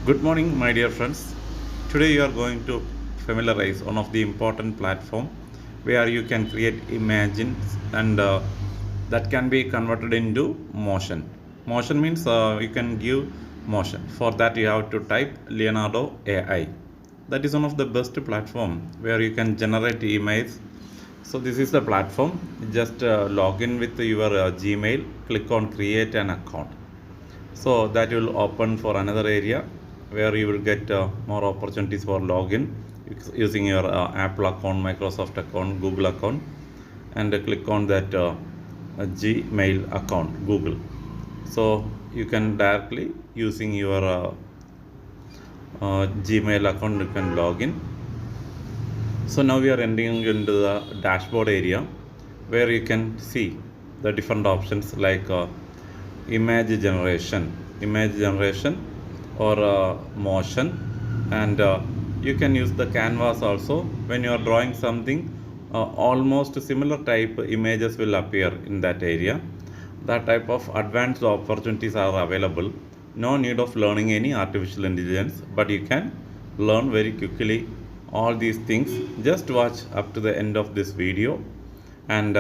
Good morning, my dear friends. Today you are going to familiarize one of the important platform where you can create images and that can be converted into motion. Motion means you can give motion. For that you have to type Leonardo AI. That is one of the best platform where you can generate image. So this is the platform. Just log in with your Gmail. Click on create an account. So that will open for another area where you will get more opportunities for login using your Apple account, Microsoft account, Google account, and click on that Gmail account, Google. So you can directly using your Gmail account you can log in. So now we are entering into the dashboard area where you can see the different options like image generation or motion, and you can use the canvas also. When you are drawing something, almost similar type images will appear in that area. That type of advanced opportunities are available. No need of learning any artificial intelligence, but you can learn very quickly all these things. Just watch up to the end of this video, and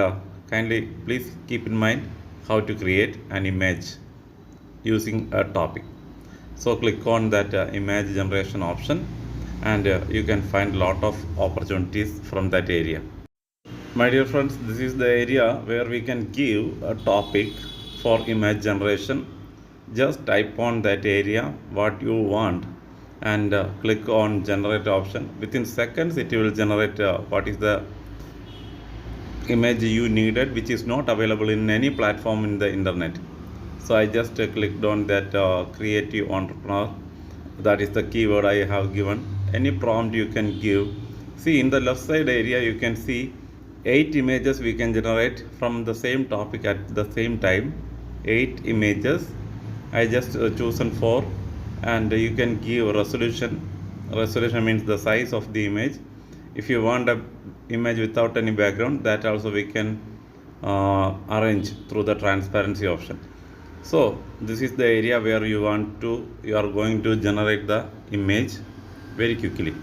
kindly please keep in mind how to create an image using a topic. So click on that image generation option, and you can find a lot of opportunities from that area. My dear friends, this is the area where we can give a topic for image generation. Just type on that area what you want, and click on generate option. Within seconds it will generate what is the image you needed, which is not available in any platform in the internet. So I just clicked on that creative entrepreneur. That is the keyword I have given. Any prompt you can give. See, in the left side area you can see 8 images we can generate from the same topic at the same time. 8 images. I just chosen 4, and you can give resolution. Resolution means the size of the image. If you want a image without any background, that also we can arrange through the transparency option. So this is the area where you are going to generate the image very quickly.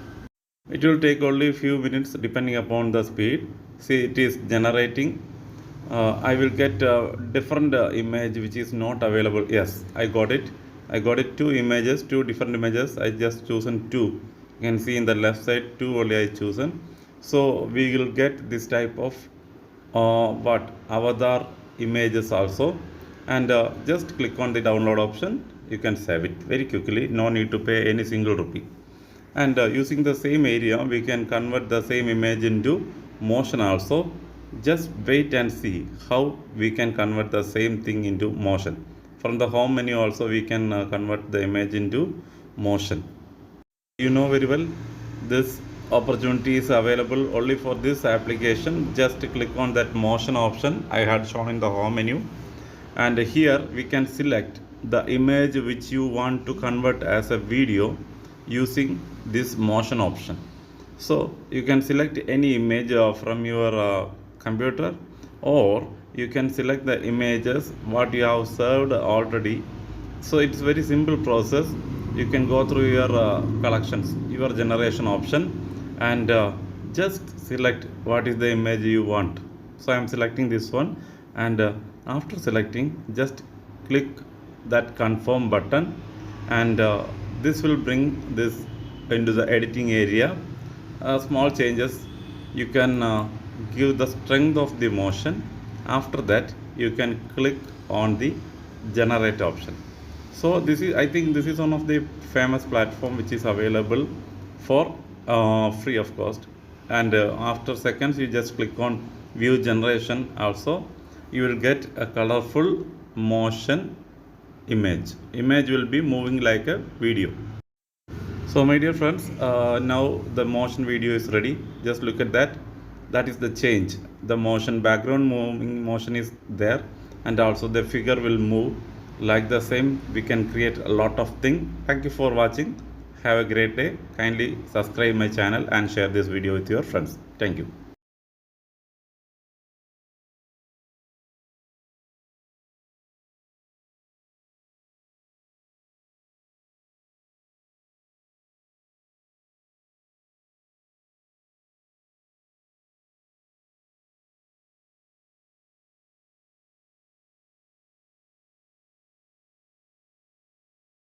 It will take only a few minutes depending upon the speed. See, it is generating. I will get a different image which is not available. Yes, I got it. 2 images, 2 different images. I just chosen 2. You can see in the left side 2 only I chosen. So we will get this type of avatar images also, and just click on the download option. You can save it very quickly. No need to pay any single rupee. And using the same area we can convert the same image into motion also. Just wait and see how we can convert the same thing into motion. From the home menu also we can convert the image into motion. You know very well this opportunity is available only for this application. Just click on that motion option I had shown in the home menu, and here we can select the image which you want to convert as a video using this motion option. So you can select any image from your computer, or you can select the images what you have served already. So it's very simple process. You can go through your collections, your generation option, and just select what is the image you want. So I am selecting this one, and after selecting, just click that confirm button, and this will bring this into the editing area. Small changes. You can give the strength of the motion. After that you can click on the generate option. So this is, I think this is one of the famous platform which is available for free of cost, and after seconds you just click on view generation also. You will get a colorful motion image will be moving like a video. So my dear friends, now the motion video is ready. Just look at that. That is the change. The motion background moving motion is there, and also the figure will move like the same. We can create a lot of things. Thank you for watching. Have a great day. Kindly subscribe my channel and share this video with your friends. Thank you.